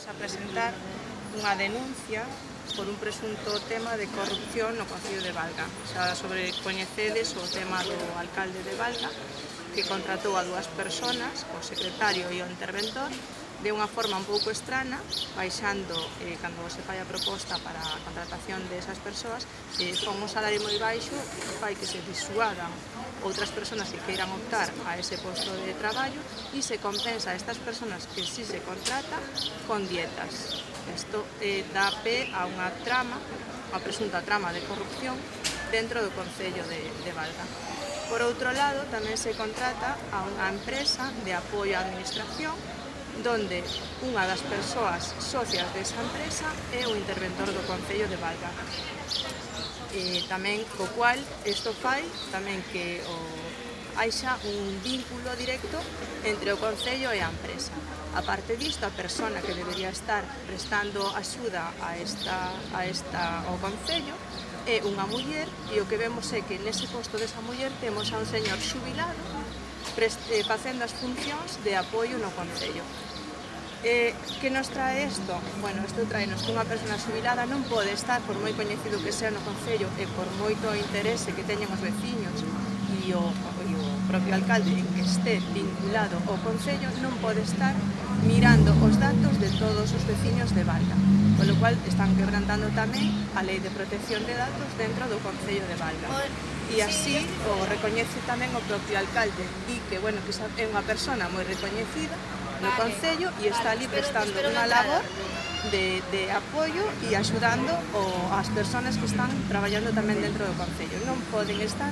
Vamos a presentar unha denuncia por un presunto tema de corrupción no Concello de Valga. Xa sobre coñecedes o tema do alcalde de Valga, que contratou a dúas persoas, o secretario e o interventor, de unha forma un pouco estrana, baixando, cando se fai a proposta para a contratación desas persoas, con un salario moi baixo, que fai que se disuadan outras persoas que queiran optar a ese posto de traballo e se compensa a estas persoas que si se contrata con dietas. Isto dá pé a unha trama, a presunta trama de corrupción dentro do Concello de Valga. Por outro lado, tamén se contrata a unha empresa de apoio á administración, donde unha das persoas socias desa empresa é o interventor do Concello de Valga. Tamén co cual isto fai tamén que haixa un vínculo directo entre o Concello e a empresa. A parte disto, a persona que debería estar prestando axuda ao Concello é unha muller, e o que vemos é que nese posto desa muller temos a un señor xubilado facendo as funcións de apoio no Concello. Que nos trae isto? Bueno, isto traenos que unha persona xubilada non pode estar, por moi coñecido que sea no Concello e por moito interese que teñen os veciños e o propio alcalde en que este vinculado ao Concello, non pode estar mirando os datos de todos os veciños de Valga, polo cual están quebrantando tamén a Lei de Protección de Datos dentro do Concello de Valga. E así o recoñece tamén o propio alcalde, di que, bueno, que é unha persona moi recoñecida no Concello e está ali prestando unha labor de apoio e axudando as persoas que están traballando tamén dentro do Concello. Non poden estar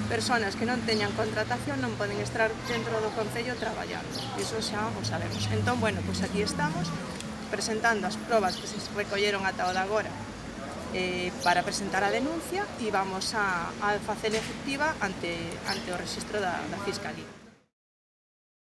persoas que non teñan contratación, non poden estar dentro do Concello traballando. Iso xa o sabemos. Entón, bueno, pois aquí estamos presentando as probas que se recolleron ata o de agora para presentar a denuncia e vamos a facer efectiva ante o rexistro da Fiscalía.